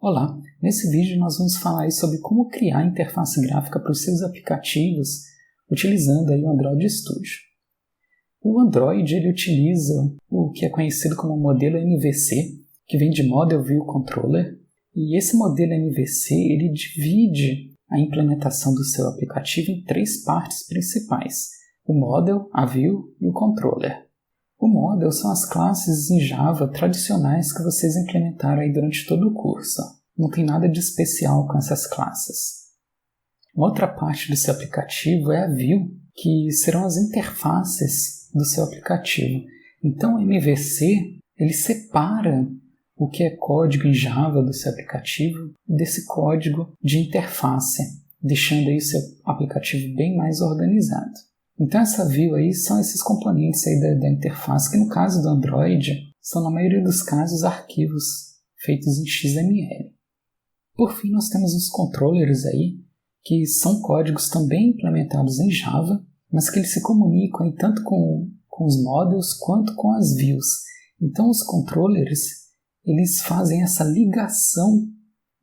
Olá, nesse vídeo nós vamos falar aí sobre como criar interface gráfica para os seus aplicativos utilizando aí o Android Studio. O Android ele utiliza o que é conhecido como modelo MVC, que vem de Model View Controller, e esse modelo MVC ele divide a implementação do seu aplicativo em três partes principais: o Model, a View e o Controller. O Model são as classes em Java tradicionais que vocês implementaram aí durante todo o curso. Não tem nada de especial com essas classes. Uma outra parte do seu aplicativo é a View, que serão as interfaces do seu aplicativo. Então o MVC ele separa o que é código em Java do seu aplicativo desse código de interface, deixando aí o seu aplicativo bem mais organizado. Então essa view aí são esses componentes aí da interface, que no caso do Android são na maioria dos casos arquivos feitos em XML. Por fim nós temos os controllers aí, que são códigos também implementados em Java, mas que eles se comunicam aí tanto com os models quanto com as views. Então os controllers eles fazem essa ligação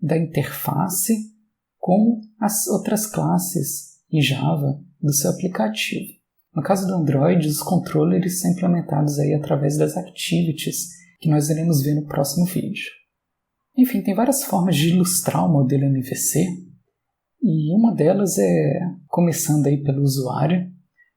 da interface com as outras classes em Java do seu aplicativo. No caso do Android, os controllers são implementados aí através das activities, que nós iremos ver no próximo vídeo. Enfim, tem várias formas de ilustrar o modelo MVC, e uma delas é começando aí pelo usuário.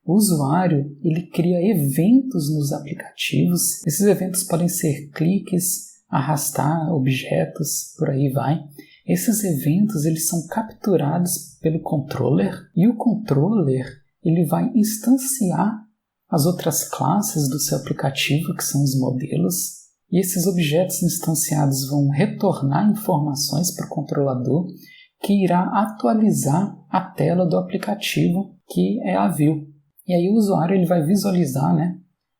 O usuário ele cria eventos nos aplicativos. Esses eventos podem ser cliques, arrastar objetos, por aí vai. Esses eventos eles são capturados pelo controller e o controller ele vai instanciar as outras classes do seu aplicativo, que são os modelos, e esses objetos instanciados vão retornar informações para o controlador, que irá atualizar a tela do aplicativo, que é a view. E aí o usuário ele vai visualizar,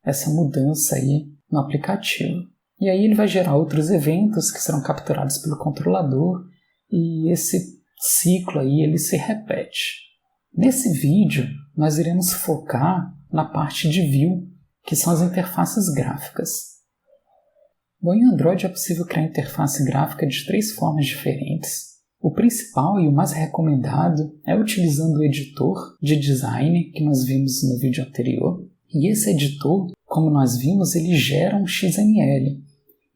essa mudança aí no aplicativo. E aí ele vai gerar outros eventos que serão capturados pelo controlador, e esse ciclo aí ele se repete. Nesse vídeo nós iremos focar na parte de view, que são as interfaces gráficas. Bom, em Android é possível criar interface gráfica de três formas diferentes. O principal e o mais recomendado é utilizando o editor de design que nós vimos no vídeo anterior. E esse editor, como nós vimos, ele gera um XML.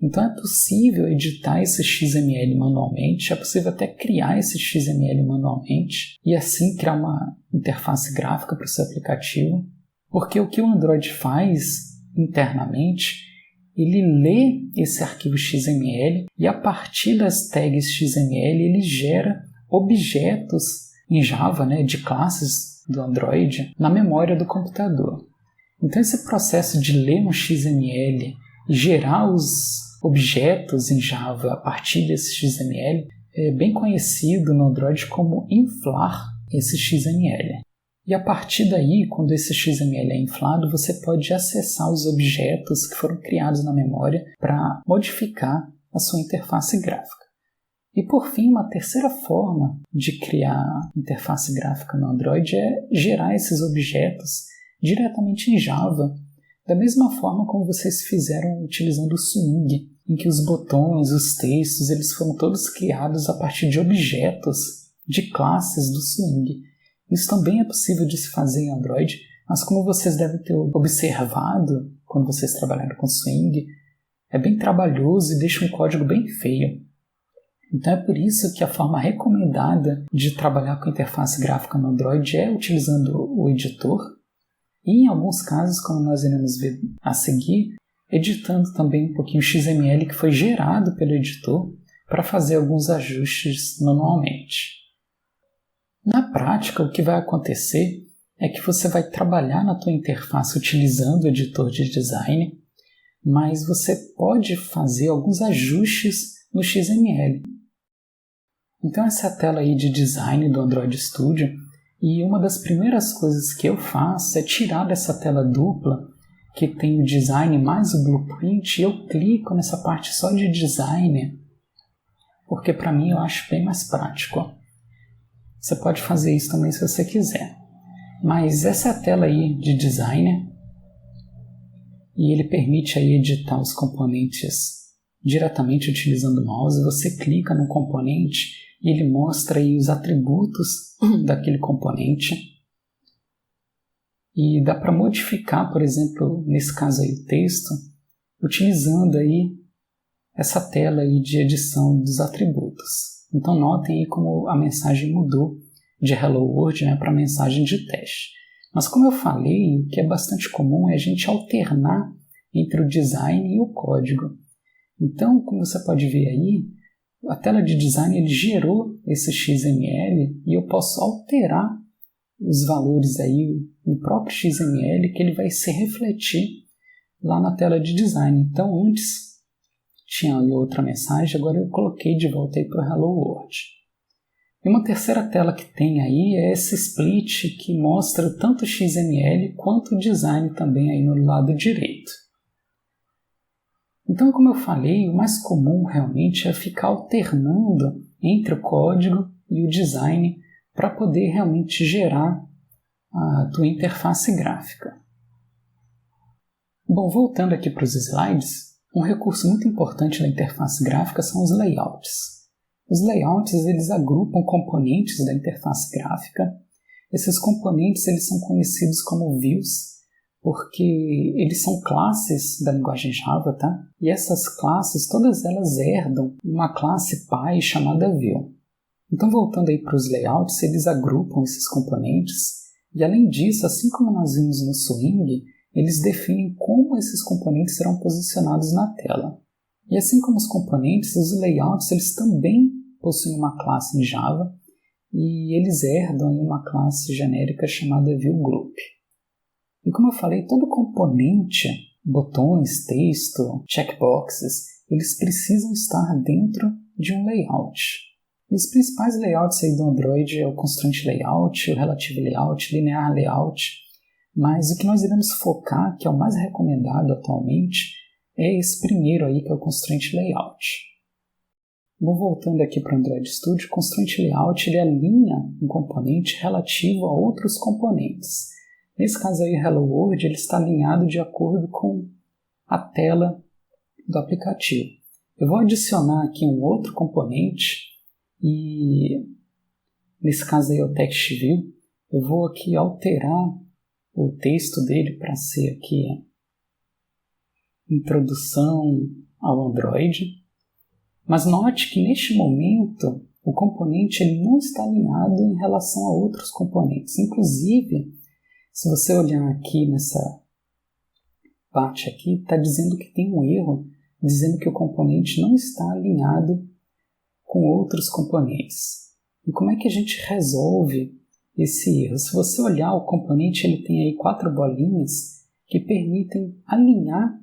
Então é possível editar esse XML manualmente, é possível até criar esse XML manualmente e assim criar uma interface gráfica para o seu aplicativo, porque o que o Android faz internamente, ele lê esse arquivo XML e a partir das tags XML ele gera objetos em Java, de classes do Android na memória do computador. Então esse processo de ler um XML e gerar os objetos em Java a partir desse XML é bem conhecido no Android como inflar esse XML. E a partir daí, quando esse XML é inflado, você pode acessar os objetos que foram criados na memória para modificar a sua interface gráfica. E por fim, uma terceira forma de criar interface gráfica no Android é gerar esses objetos diretamente em Java, da mesma forma como vocês fizeram utilizando o Swing, em que os botões, os textos, eles foram todos criados a partir de objetos de classes do Swing. Isso também é possível de se fazer em Android, mas como vocês devem ter observado quando vocês trabalharam com Swing, é bem trabalhoso e deixa um código bem feio. Então é por isso que a forma recomendada de trabalhar com interface gráfica no Android é utilizando o editor, e em alguns casos, como nós iremos ver a seguir, editando também um pouquinho o XML que foi gerado pelo editor para fazer alguns ajustes manualmente. Na prática, o que vai acontecer é que você vai trabalhar na tua interface utilizando o editor de design, mas você pode fazer alguns ajustes no XML. Então essa é a tela aí de design do Android Studio, e uma das primeiras coisas que eu faço é tirar dessa tela dupla que tem o design mais o blueprint, e eu clico nessa parte só de design, porque para mim eu acho bem mais prático. Você pode fazer isso também se você quiser. Mas essa é a tela aí de design, e ele permite aí editar os componentes diretamente utilizando o mouse, você clica no componente e ele mostra aí os atributos daquele componente. E dá para modificar, por exemplo, nesse caso aí o texto, utilizando aí essa tela aí de edição dos atributos. Então notem aí como a mensagem mudou de Hello World, né, para a mensagem de teste. Mas como eu falei, o que é bastante comum é a gente alternar entre o design e o código. Então, como você pode ver aí, a tela de design ele gerou esse XML e eu posso alterar os valores aí no próprio XML que ele vai se refletir lá na tela de design. Então, antes tinha outra mensagem, agora eu coloquei de volta aí para o Hello World. E uma terceira tela que tem aí é esse split que mostra tanto o XML quanto o design também aí no lado direito. Então, como eu falei, o mais comum realmente é ficar alternando entre o código e o design para poder realmente gerar a tua interface gráfica. Bom, voltando aqui para os slides, um recurso muito importante da interface gráfica são os layouts. Os layouts eles agrupam componentes da interface gráfica. Esses componentes eles são conhecidos como views, porque eles são classes da linguagem Java, tá? E essas classes, todas elas herdam uma classe pai chamada view. Então, voltando aí para os layouts, eles agrupam esses componentes e, além disso, assim como nós vimos no Swing, eles definem como esses componentes serão posicionados na tela. E assim como os componentes, os layouts eles também possuem uma classe em Java e eles herdam uma classe genérica chamada viewGroup. E como eu falei, todo componente, botões, texto, checkboxes, eles precisam estar dentro de um layout. E os principais layouts aí do Android é o Constraint Layout, o Relative Layout, Linear Layout, mas o que nós iremos focar, que é o mais recomendado atualmente, é esse primeiro aí, que é o Constraint Layout. Bom, voltando aqui para o Android Studio, o Constraint Layout ele alinha um componente relativo a outros componentes. Nesse caso aí, Hello World, ele está alinhado de acordo com a tela do aplicativo. Eu vou adicionar aqui um outro componente e, nesse caso aí, é o Text View. Eu vou aqui alterar o texto dele para ser aqui introdução ao Android. Mas note que neste momento o componente ele não está alinhado em relação a outros componentes. Inclusive, se você olhar aqui nessa parte aqui, está dizendo que tem um erro, dizendo que o componente não está alinhado com outros componentes. E como é que a gente resolve esse erro? Se você olhar o componente, ele tem aí 4 bolinhas que permitem alinhar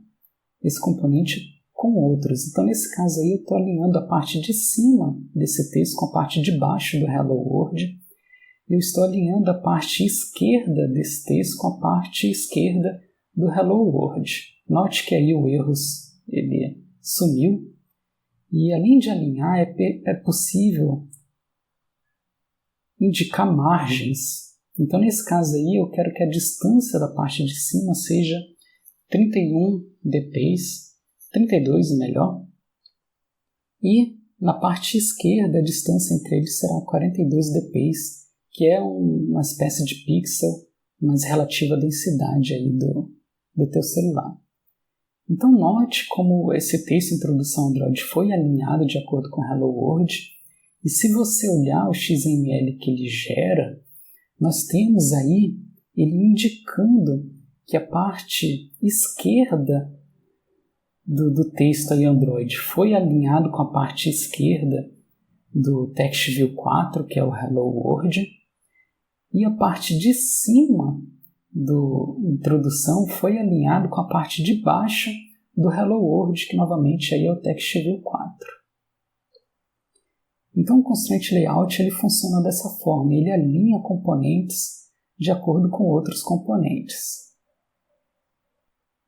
esse componente com outros. Então, nesse caso aí, eu estou alinhando a parte de cima desse texto com a parte de baixo do Hello World. Eu estou alinhando a parte esquerda desse texto com a parte esquerda do Hello World. Note que aí o erro ele sumiu. E além de alinhar, é possível indicar margens. Então, nesse caso aí, eu quero que a distância da parte de cima seja 31 dps, 32 melhor. E na parte esquerda, a distância entre eles será 42 dps, que é uma espécie de pixel, mas relativa à densidade aí do teu celular. Então note como esse texto introdução ao Android foi alinhado de acordo com o Hello World, e se você olhar o XML que ele gera, nós temos aí ele indicando que a parte esquerda do texto aí Android foi alinhado com a parte esquerda do TextView 4, que é o Hello World, e a parte de cima do introdução foi alinhado com a parte de baixo do Hello World, que novamente aí é o TextView 4. Então o Constraint Layout ele funciona dessa forma, ele alinha componentes de acordo com outros componentes.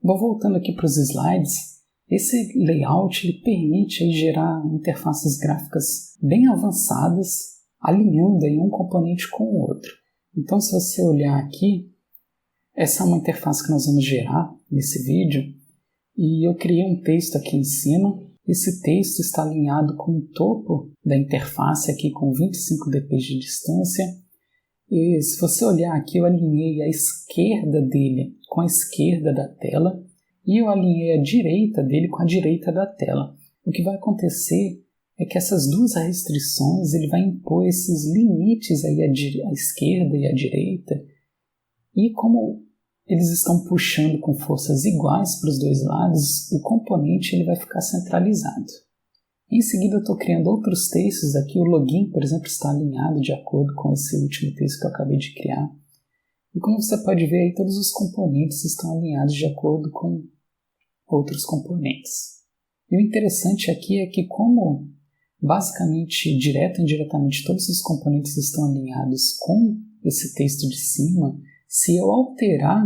Bom, voltando aqui para os slides, esse layout ele permite aí gerar interfaces gráficas bem avançadas, alinhando aí um componente com o outro. Então, se você olhar aqui, essa é uma interface que nós vamos gerar nesse vídeo, e eu criei um texto aqui em cima, esse texto está alinhado com o topo da interface aqui com 25 dp de distância. E se você olhar aqui, eu alinhei a esquerda dele com a esquerda da tela e eu alinhei a direita dele com a direita da tela. O que vai acontecer é que essas duas restrições ele vai impor esses limites aí à esquerda e à direita, e como eles estão puxando com forças iguais para os dois lados, o componente ele vai ficar centralizado. Em seguida eu estou criando outros textos aqui, o login, por exemplo, está alinhado de acordo com esse último texto que eu acabei de criar. E como você pode ver aí, todos os componentes estão alinhados de acordo com outros componentes. E o interessante aqui é que como basicamente, direto e indiretamente, todos os componentes estão alinhados com esse texto de cima, se eu alterar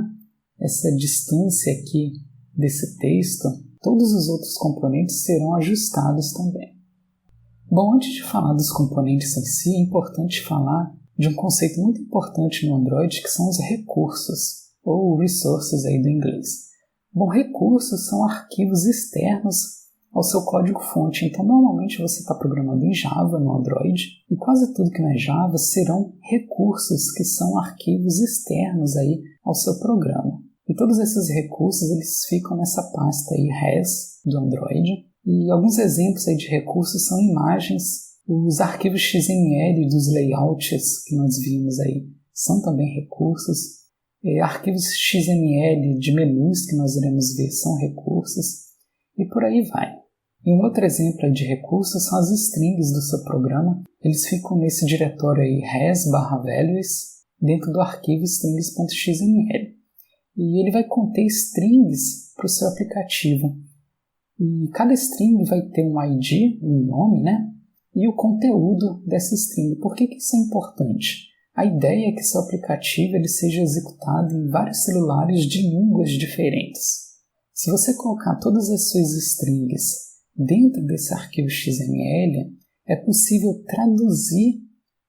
essa distância aqui desse texto, todos os outros componentes serão ajustados também. Bom, antes de falar dos componentes em si, é importante falar de um conceito muito importante no Android, que são os recursos, ou resources aí do inglês. Bom, recursos são arquivos externos ao seu código-fonte. Então, normalmente você está programando em Java no Android e quase tudo que não é Java serão recursos que são arquivos externos aí ao seu programa. E todos esses recursos eles ficam nessa pasta aí res do Android. E alguns exemplos aí de recursos são imagens, os arquivos XML dos layouts que nós vimos aí são também recursos. Arquivos XML de menus que nós iremos ver são recursos. E por aí vai. E um outro exemplo de recursos são as strings do seu programa. Eles ficam nesse diretório aí res/values dentro do arquivo strings.xml. E ele vai conter strings para o seu aplicativo. E cada string vai ter um ID, um nome, né? E o conteúdo dessa string. Por que isso é importante? A ideia é que seu aplicativo ele seja executado em vários celulares de línguas diferentes. Se você colocar todas as suas strings dentro desse arquivo XML, é possível traduzir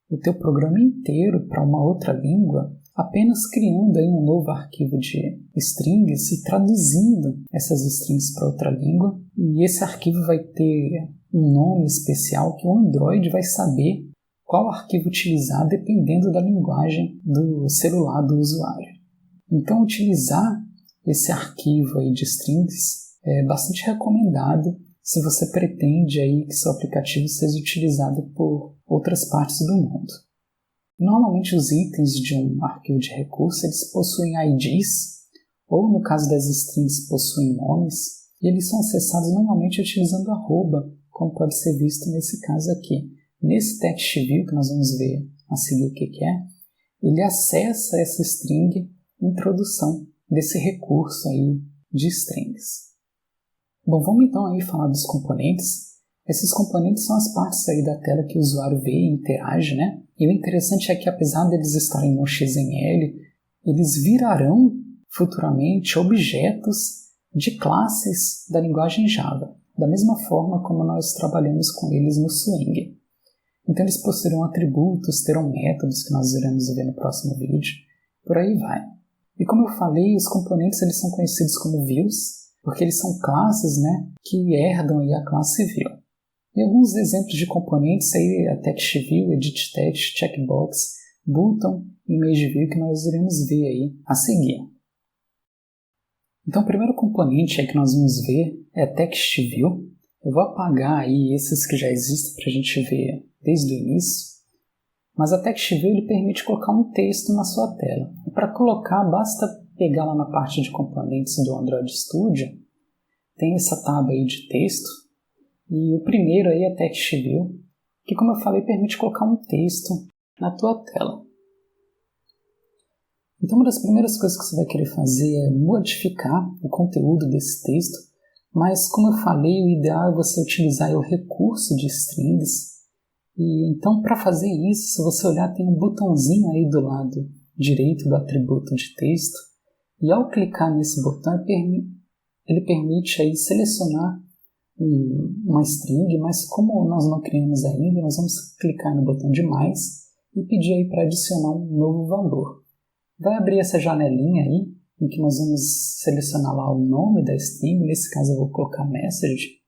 o teu programa inteiro para uma outra língua apenas criando aí um novo arquivo de strings e traduzindo essas strings para outra língua. E esse arquivo vai ter um nome especial que o Android vai saber qual arquivo utilizar dependendo da linguagem do celular do usuário. Então, utilizar esse arquivo aí de strings é bastante recomendado se você pretende aí que seu aplicativo seja utilizado por outras partes do mundo. Normalmente os itens de um arquivo de recurso eles possuem IDs, ou no caso das strings possuem nomes, e eles são acessados normalmente utilizando @, como pode ser visto nesse caso aqui. Nesse text view, que nós vamos ver a seguir o que é, ele acessa essa string introdução desse recurso aí de strings. Bom, vamos então aí falar dos componentes. Esses componentes são as partes aí da tela que o usuário vê e interage, né? E o interessante é que apesar deles estarem no XML, eles virarão futuramente objetos de classes da linguagem Java, da mesma forma como nós trabalhamos com eles no Swing. Então eles possuirão atributos, terão métodos que nós iremos ver no próximo vídeo, por aí vai. E como eu falei, os componentes eles são conhecidos como views, porque eles são classes, né, que herdam aí a classe view. E alguns exemplos de componentes aí, a text view, edit text, checkbox, button, image view que nós iremos ver aí a seguir. Então o primeiro componente aí que nós vamos ver é a text view. Eu vou apagar aí esses que já existem para a gente ver desde o início. Mas a text view ele permite colocar um texto na sua tela. E para colocar, basta pegar lá na parte de componentes do Android Studio. Tem essa aba aí de texto. E o primeiro aí é text view, que como eu falei, permite colocar um texto na tua tela. Então uma das primeiras coisas que você vai querer fazer é modificar o conteúdo desse texto, mas como eu falei, o ideal é você utilizar o recurso de strings. E então para fazer isso, se você olhar, tem um botãozinho aí do lado direito do atributo de texto, e ao clicar nesse botão ele permite aí selecionar uma string, mas como nós não criamos ainda, nós vamos clicar no botão de mais e pedir aí para adicionar um novo valor. Vai abrir essa janelinha aí, em que nós vamos selecionar lá o nome da string, nesse caso eu vou colocar message,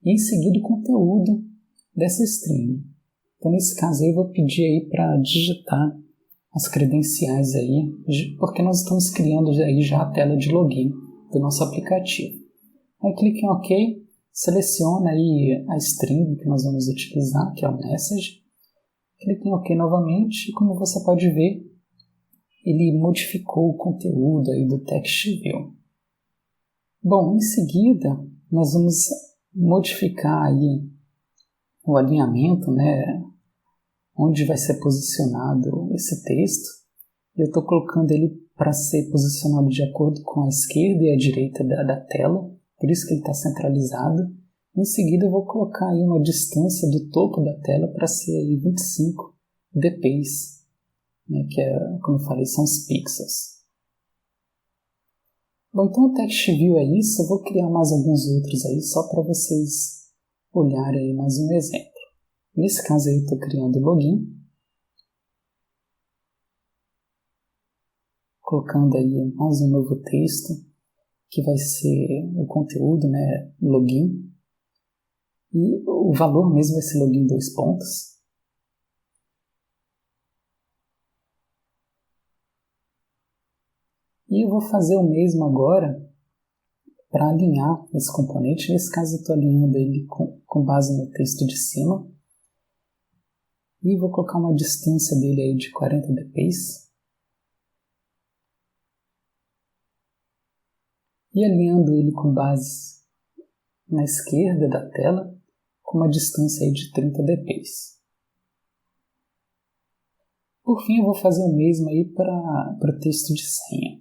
e em seguida o conteúdo dessa string. Então, nesse caso aí, eu vou pedir aí para digitar as credenciais aí, porque nós estamos criando aí já a tela de login do nosso aplicativo. Aí clique em OK, seleciona aí a string que nós vamos utilizar, que é o message. Clique em OK novamente e, como você pode ver, ele modificou o conteúdo aí do TextView. Bom, em seguida, nós vamos modificar aí o alinhamento, né, onde vai ser posicionado esse texto. Eu estou colocando ele para ser posicionado de acordo com a esquerda e a direita da tela, por isso que ele está centralizado. Em seguida, eu vou colocar aí uma distância do topo da tela para ser aí 25 dpi, né, que é, como eu falei, são os pixels. Bom, então o TextView é isso. Eu vou criar mais alguns outros aí, só para vocês olharem aí mais um exemplo. Nesse caso aí eu estou criando o login, colocando aí mais um novo texto, que vai ser o conteúdo, né, login, e o valor mesmo vai ser login 2 pontos. E eu vou fazer o mesmo agora para alinhar esse componente. Nesse caso eu estou alinhando ele com base no texto de cima. E vou colocar uma distância dele aí de 40 dpi. E alinhando ele com base na esquerda da tela, com uma distância aí de 30 dpi. Por fim, eu vou fazer o mesmo aí para o texto de senha.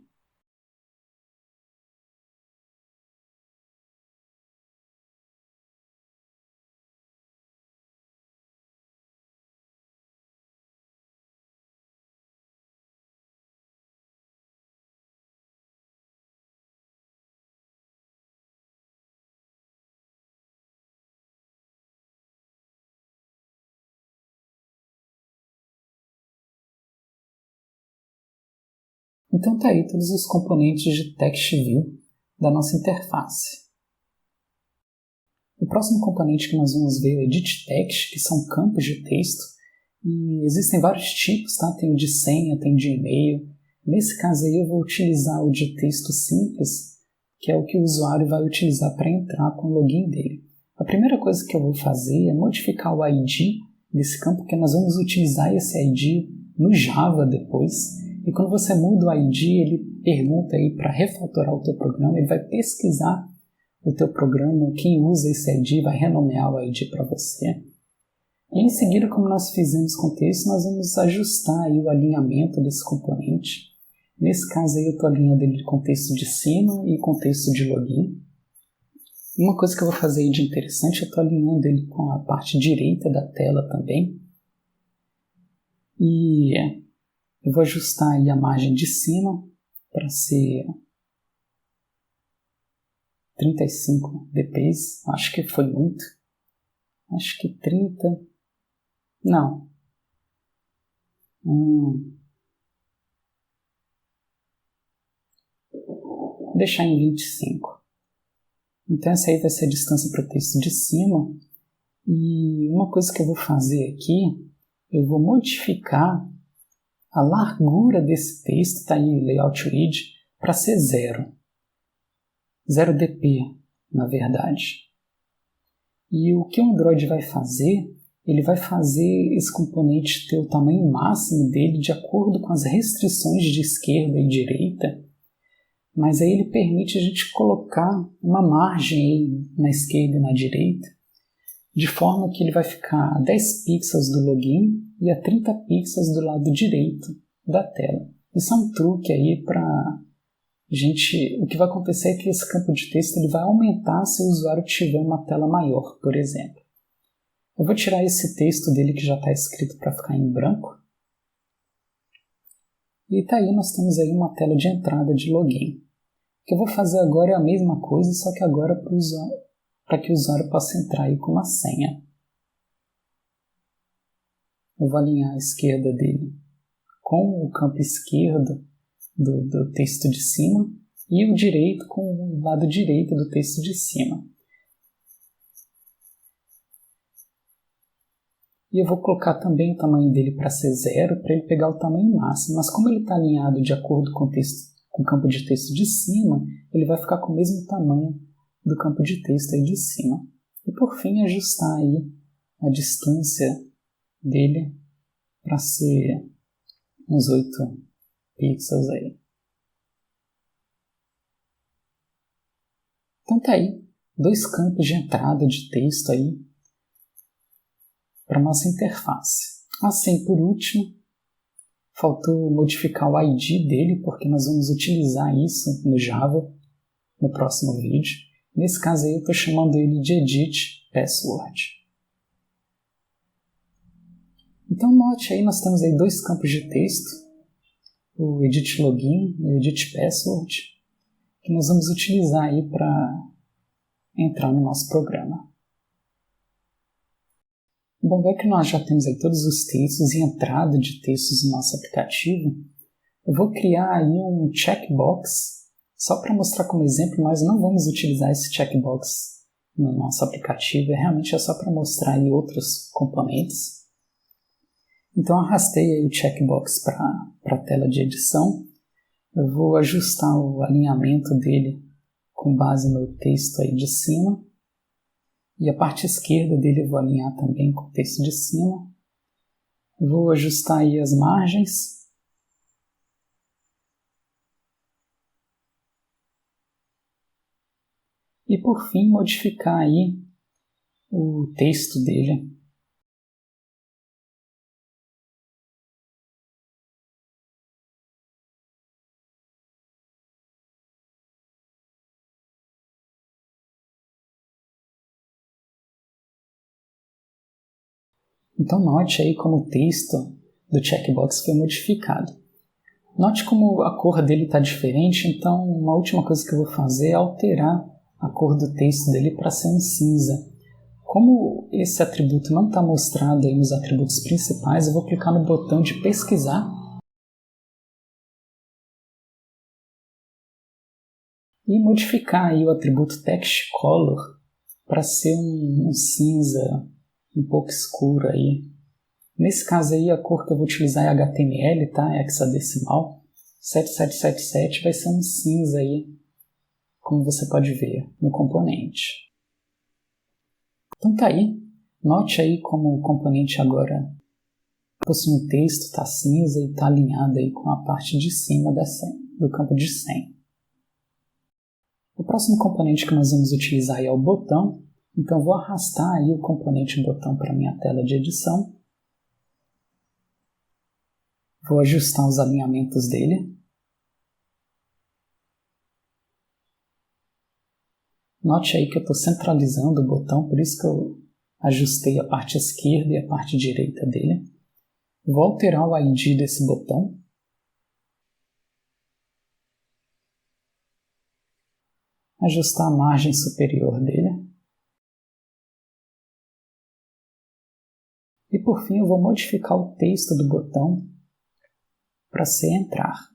Então tá aí todos os componentes de TextView da nossa interface. O próximo componente que nós vamos ver é o Edit Text, que são campos de texto. E existem vários tipos, tá? Tem o de senha, tem de e-mail. Nesse caso aí eu vou utilizar o de texto simples, que é o que o usuário vai utilizar para entrar com o login dele. A primeira coisa que eu vou fazer é modificar o ID desse campo, porque nós vamos utilizar esse ID no Java depois. E quando você muda o ID, ele pergunta aí para refatorar o teu programa, ele vai pesquisar o teu programa, quem usa esse ID vai renomear o ID para você. E em seguida, como nós fizemos com o texto, nós vamos ajustar aí o alinhamento desse componente. Nesse caso aí eu estou alinhando ele com o texto de cima e com o texto de login. Uma coisa que eu vou fazer aí de interessante, eu estou alinhando ele com a parte direita da tela também. E eu vou ajustar aí a margem de cima para ser 35 dpi, acho que foi muito. Acho que 30. Não. Vou deixar em 25. Então essa aí vai ser a distância para o texto de cima. E uma coisa que eu vou fazer aqui, eu vou modificar a largura desse texto, tá aí Layout Width, para ser 0. 0 dp, na verdade. E o que o Android vai fazer, ele vai fazer esse componente ter o tamanho máximo dele de acordo com as restrições de esquerda e direita, mas aí ele permite a gente colocar uma margem aí na esquerda e na direita, de forma que ele vai ficar a 10 pixels do login e a 30 pixels do lado direito da tela. Isso é um truque aí para o que vai acontecer é que esse campo de texto ele vai aumentar se o usuário tiver uma tela maior, por exemplo. Eu vou tirar esse texto dele que já está escrito para ficar em branco. E tá aí, nós temos aí uma tela de entrada de login. O que eu vou fazer agora é a mesma coisa, só que agora para que o usuário possa entrar aí com uma senha. Eu vou alinhar a esquerda dele com o campo esquerdo do texto de cima e o direito com o lado direito do texto de cima. E eu vou colocar também o tamanho dele para ser 0, para ele pegar o tamanho máximo. Mas como ele está alinhado de acordo com o campo de texto de cima, ele vai ficar com o mesmo tamanho do campo de texto aí de cima. E por fim, ajustar aí a distância dele para ser uns 8 pixels aí. Então tá aí, 2 campos de entrada de texto aí para nossa interface. Assim, por último, faltou modificar o ID dele, porque nós vamos utilizar isso no Java no próximo vídeo. Nesse caso aí eu estou chamando ele de edit password. Então note aí, nós temos aí 2 campos de texto, o edit login e o edit password, que nós vamos utilizar aí para entrar no nosso programa. Bom, já que nós já temos aí todos os textos e entrada de textos no nosso aplicativo, eu vou criar aí um checkbox, só para mostrar como exemplo. Nós não vamos utilizar esse checkbox no nosso aplicativo, realmente é só para mostrar aí outros componentes. Então arrastei aí o checkbox para a tela de edição. Eu vou ajustar o alinhamento dele com base no texto aí de cima. E a parte esquerda dele eu vou alinhar também com o texto de cima. Vou ajustar aí as margens. E por fim modificar aí o texto dele. Então note aí como o texto do checkbox foi modificado. Note como a cor dele está diferente, então uma última coisa que eu vou fazer é alterar a cor do texto dele para ser um cinza. Como esse atributo não está mostrado aí nos atributos principais, eu vou clicar no botão de pesquisar e modificar aí o atributo text color para ser um cinza um pouco escuro aí. Nesse caso aí, a cor que eu vou utilizar é HTML, tá? É hexadecimal. 7777 vai ser um cinza aí, como você pode ver no componente. Então tá aí. Note aí como o componente agora possui um texto, está cinza e está alinhado aí com a parte de cima do campo de senha. O próximo componente que nós vamos utilizar é o botão. Então eu vou arrastar aí o componente botão para a minha tela de edição. Vou ajustar os alinhamentos dele. Note aí que eu estou centralizando o botão, por isso que eu ajustei a parte esquerda e a parte direita dele. Vou alterar o ID desse botão. Ajustar a margem superior dele. E por fim eu vou modificar o texto do botão para ser entrar.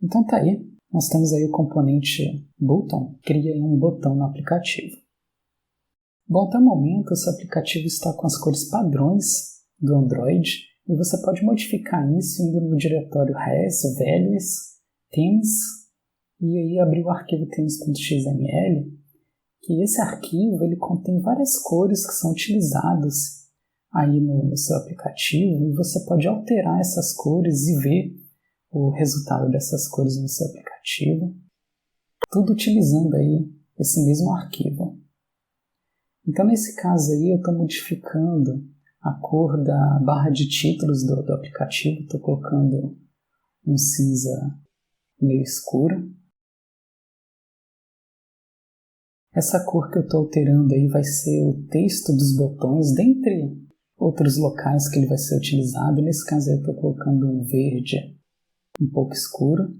Então tá aí, nós temos aí o componente button, cria um botão no aplicativo. Bom, até o momento esse aplicativo está com as cores padrões do Android e você pode modificar isso indo no diretório res, values, themes e aí abrir o arquivo themes.xml, que esse arquivo ele contém várias cores que são utilizadas aí no seu aplicativo e você pode alterar essas cores e ver o resultado dessas cores no seu aplicativo, tudo utilizando aí esse mesmo arquivo. Então nesse caso aí eu estou modificando a cor da barra de títulos do aplicativo, estou colocando um cinza meio escuro. Essa cor que eu estou alterando aí vai ser o texto dos botões, dentre outros locais que ele vai ser utilizado. Nesse caso eu estou colocando um verde um pouco escuro.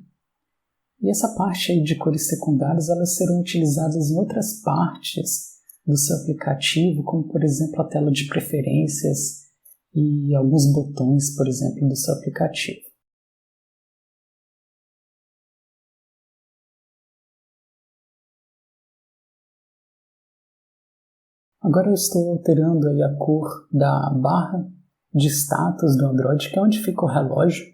E essa parte aí de cores secundárias elas serão utilizadas em outras partes do seu aplicativo, como por exemplo a tela de preferências e alguns botões, por exemplo, do seu aplicativo. Agora eu estou alterando aí a cor da barra de status do Android, que é onde fica o relógio.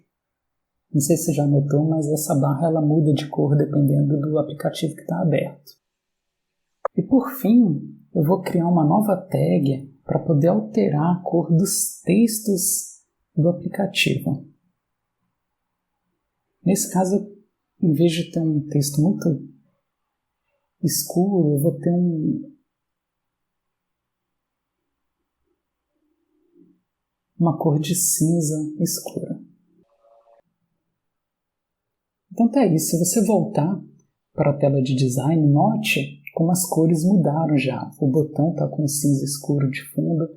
Não sei se você já notou, mas essa barra ela muda de cor dependendo do aplicativo que está aberto. E por fim, eu vou criar uma nova tag para poder alterar a cor dos textos do aplicativo. Nesse caso, em vez de ter um texto muito escuro, eu vou ter uma cor de cinza escura. Então tá aí, se você voltar para a tela de design, note como as cores mudaram já. O botão está com cinza escuro de fundo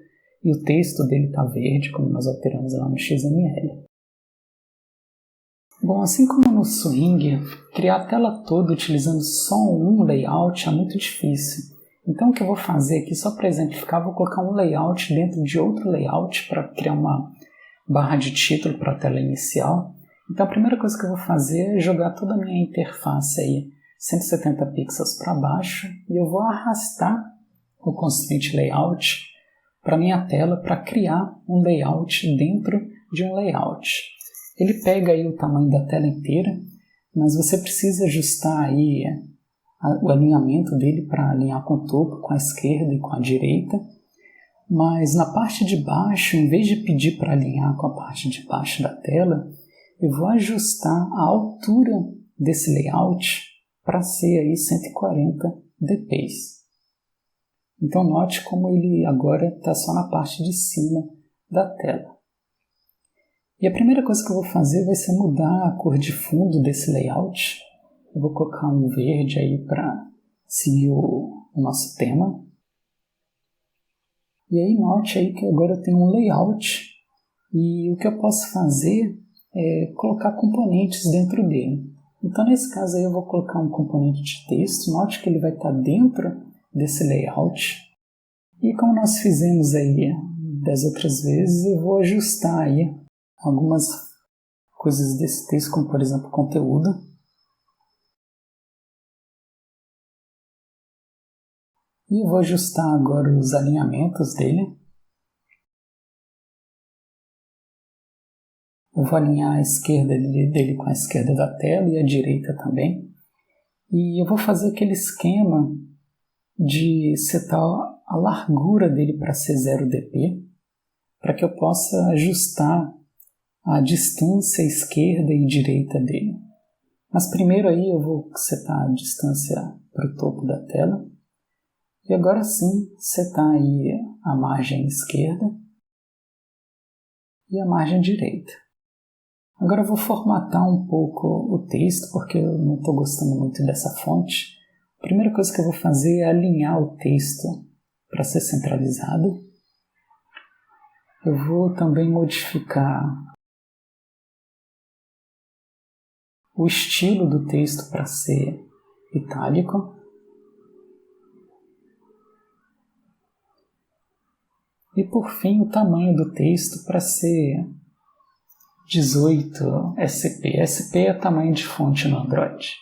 e o texto dele está verde, como nós alteramos lá no XML. Bom, assim como no Swing, criar a tela toda utilizando só um layout é muito difícil. Então o que eu vou fazer aqui, só para exemplificar, vou colocar um layout dentro de outro layout para criar uma barra de título para a tela inicial. Então a primeira coisa que eu vou fazer é jogar toda a minha interface aí 170 pixels para baixo e eu vou arrastar o Constraint Layout para minha tela para criar um layout dentro de um layout. Ele pega aí o tamanho da tela inteira, mas você precisa ajustar aí o alinhamento dele para alinhar com o topo, com a esquerda e com a direita. Mas na parte de baixo, em vez de pedir para alinhar com a parte de baixo da tela, eu vou ajustar a altura desse layout para ser aí 140 dpi. Então note como ele agora está só na parte de cima da tela. E a primeira coisa que eu vou fazer vai ser mudar a cor de fundo desse layout. Eu vou colocar um verde aí para seguir o nosso tema. E aí note aí que agora eu tenho um layout e o que eu posso fazer é colocar componentes dentro dele. Então nesse caso aí eu vou colocar um componente de texto. Note que ele vai estar dentro desse layout. E como nós fizemos aí das outras vezes, eu vou ajustar aí algumas coisas desse texto, como por exemplo conteúdo. E eu vou ajustar agora os alinhamentos dele. Eu vou alinhar a esquerda dele com a esquerda da tela e a direita também. E eu vou fazer aquele esquema de setar a largura dele para ser 0 dp, para que eu possa ajustar a distância esquerda e direita dele. Mas primeiro aí eu vou setar a distância para o topo da tela. E agora sim, setar aí a margem esquerda e a margem direita. Agora eu vou formatar um pouco o texto, porque eu não estou gostando muito dessa fonte. A primeira coisa que eu vou fazer é alinhar o texto para ser centralizado. Eu vou também modificar o estilo do texto para ser itálico. E por fim o tamanho do texto para ser 18 SP. SP é tamanho de fonte no Android.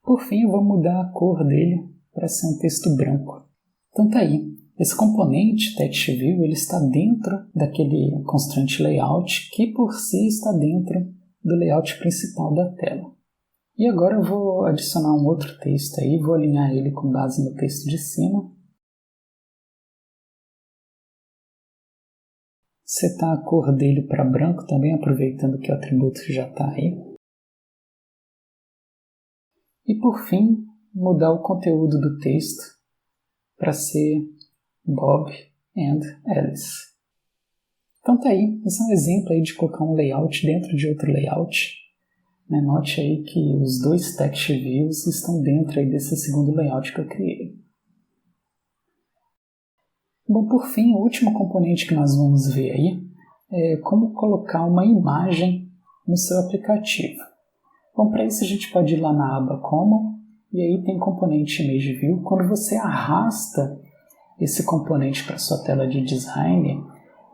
Por fim eu vou mudar a cor dele para ser um texto branco. Então tá aí. Esse componente TextView ele está dentro daquele Constraint Layout que por si está dentro do layout principal da tela. E agora eu vou adicionar um outro texto aí, vou alinhar ele com base no texto de cima. Setar a cor dele para branco também, aproveitando que o atributo já está aí. E por fim, mudar o conteúdo do texto para ser Bob and Alice. Então tá aí, esse é um exemplo aí de colocar um layout dentro de outro layout. Note aí que os dois text views estão dentro aí desse segundo layout que eu criei. Bom, por fim, o último componente que nós vamos ver aí é como colocar uma imagem no seu aplicativo. Bom, para isso a gente pode ir lá na aba Common e aí tem componente Image View. Quando você arrasta esse componente para sua tela de design,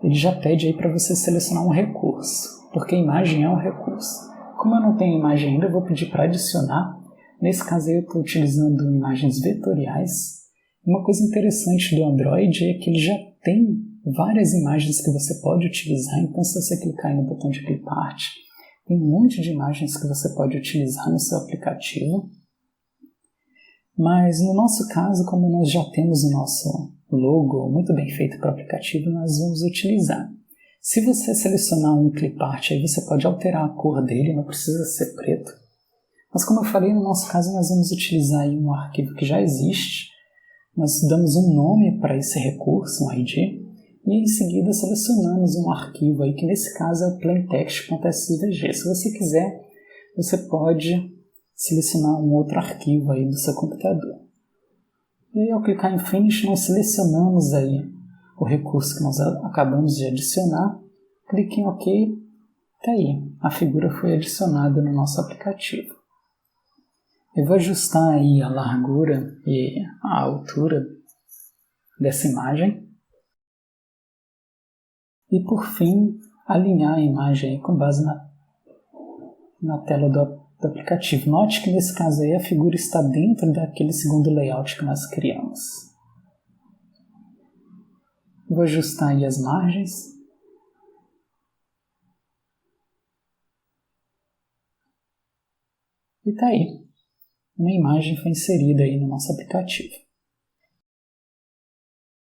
ele já pede aí para você selecionar um recurso, porque a imagem é um recurso. Como eu não tenho imagem ainda, eu vou pedir para adicionar. Nesse caso aí eu estou utilizando imagens vetoriais. Uma coisa interessante do Android é que ele já tem várias imagens que você pode utilizar, então se você clicar aí no botão de Clipart, tem um monte de imagens que você pode utilizar no seu aplicativo. Mas no nosso caso, como nós já temos o nosso logo muito bem feito para o aplicativo, nós vamos utilizar. Se você selecionar um clipart, aí você pode alterar a cor dele, não precisa ser preto. Mas como eu falei, no nosso caso nós vamos utilizar aí um arquivo que já existe. Nós damos um nome para esse recurso, um ID, e em seguida selecionamos um arquivo aí, que nesse caso é o plaintext.svg. Se você quiser, você pode selecionar um outro arquivo aí do seu computador. E ao clicar em Finish, nós selecionamos aí o recurso que nós acabamos de adicionar. Clique em OK. Tá aí, a figura foi adicionada no nosso aplicativo. Eu vou ajustar aí a largura e a altura dessa imagem. E por fim, alinhar a imagem aí com base na tela do aplicativo. Note que nesse caso aí a figura está dentro daquele segundo layout que nós criamos. Vou ajustar aí as margens. E tá aí. Uma imagem foi inserida aí no nosso aplicativo.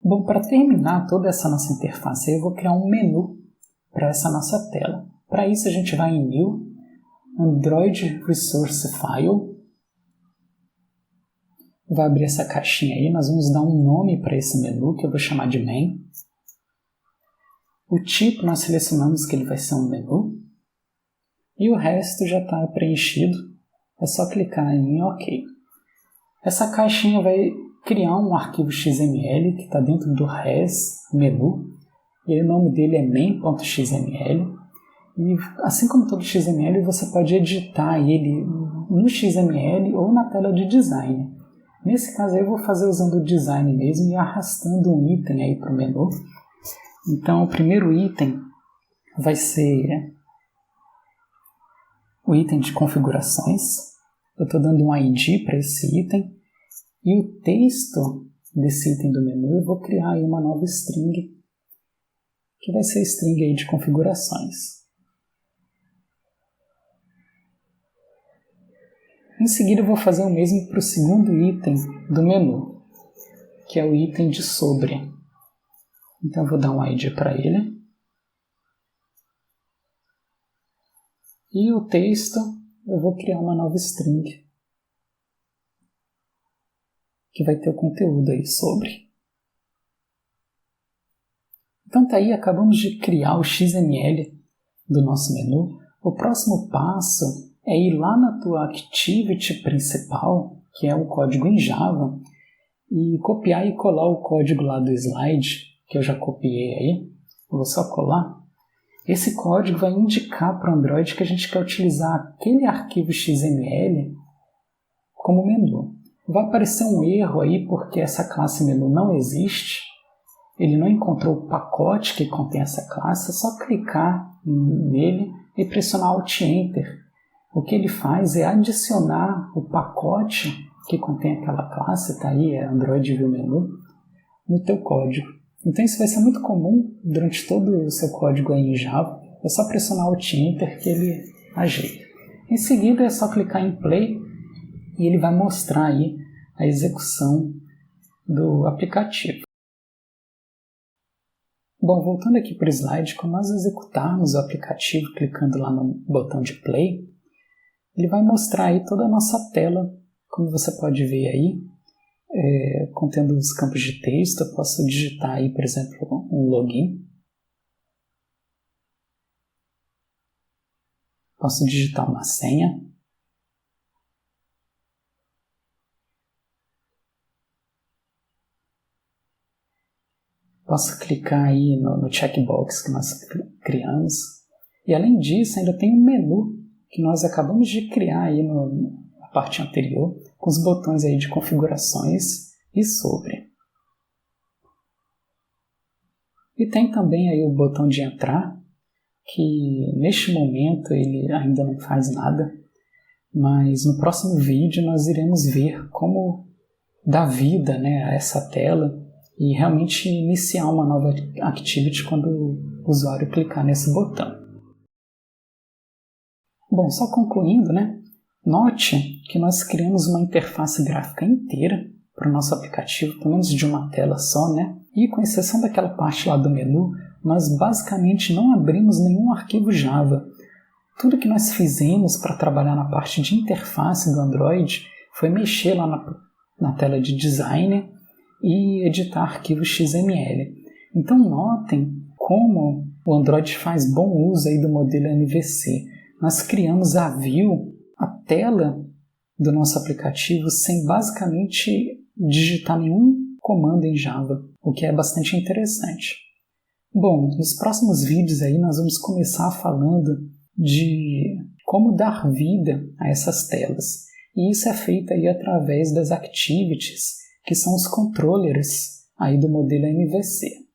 Bom, para terminar toda essa nossa interface, eu vou criar um menu para essa nossa tela. Para isso a gente vai em New, Android Resource File. Vai abrir essa caixinha aí, nós vamos dar um nome para esse menu, que eu vou chamar de Main. O tipo nós selecionamos que ele vai ser um menu. E o resto já está preenchido, é só clicar em OK. Essa caixinha vai criar um arquivo XML que está dentro do res menu. E o nome dele é main.xml. E assim como todo XML, você pode editar ele no XML ou na tela de design. Nesse caso eu vou fazer usando o design mesmo e arrastando um item aí para o menu. Então o primeiro item vai ser o item de configurações. Eu estou dando um ID para esse item. E o texto desse item do menu eu vou criar aí uma nova string, que vai ser a string aí de configurações. Em seguida eu vou fazer o mesmo para o segundo item do menu, que é o item de sobre. Então eu vou dar um ID para ele. E o texto eu vou criar uma nova string, que vai ter o conteúdo aí sobre. Então tá aí, acabamos de criar o XML do nosso menu. O próximo passo é ir lá na tua Activity principal, que é o código em Java, e copiar e colar o código lá do slide, que eu já copiei aí. Eu vou só colar. Esse código vai indicar para o Android que a gente quer utilizar aquele arquivo XML como menu. Vai aparecer um erro aí porque essa classe menu não existe. Ele não encontrou o pacote que contém essa classe. É só clicar nele e pressionar Alt Enter. O que ele faz é adicionar o pacote que contém aquela classe, está aí, é Android View Menu, no teu código. Então isso vai ser muito comum durante todo o seu código aí em Java. É só pressionar Alt Enter que ele ajeita. Em seguida é só clicar em Play e ele vai mostrar aí a execução do aplicativo. Bom, voltando aqui para o slide, quando nós executarmos o aplicativo clicando lá no botão de Play, ele vai mostrar aí toda a nossa tela, como você pode ver aí, contendo os campos de texto. Eu posso digitar aí, por exemplo, um login. Posso digitar uma senha. Posso clicar aí no checkbox que nós criamos. E além disso, ainda tem um menu que nós acabamos de criar aí na parte anterior, com os botões aí de configurações e sobre. E tem também aí o botão de entrar, que neste momento ele ainda não faz nada, mas no próximo vídeo nós iremos ver como dar vida, né, a essa tela e realmente iniciar uma nova activity quando o usuário clicar nesse botão. Bom, só concluindo, né, note que nós criamos uma interface gráfica inteira para o nosso aplicativo, pelo menos de uma tela só, né? E com exceção daquela parte lá do menu, nós basicamente não abrimos nenhum arquivo Java. Tudo que nós fizemos para trabalhar na parte de interface do Android foi mexer lá na tela de design e editar arquivos XML. Então notem como o Android faz bom uso aí do modelo MVC. Nós criamos a view, a tela do nosso aplicativo, sem basicamente digitar nenhum comando em Java, o que é bastante interessante. Bom, nos próximos vídeos aí nós vamos começar falando de como dar vida a essas telas. E isso é feito aí através das activities, que são os controllers aí do modelo MVC.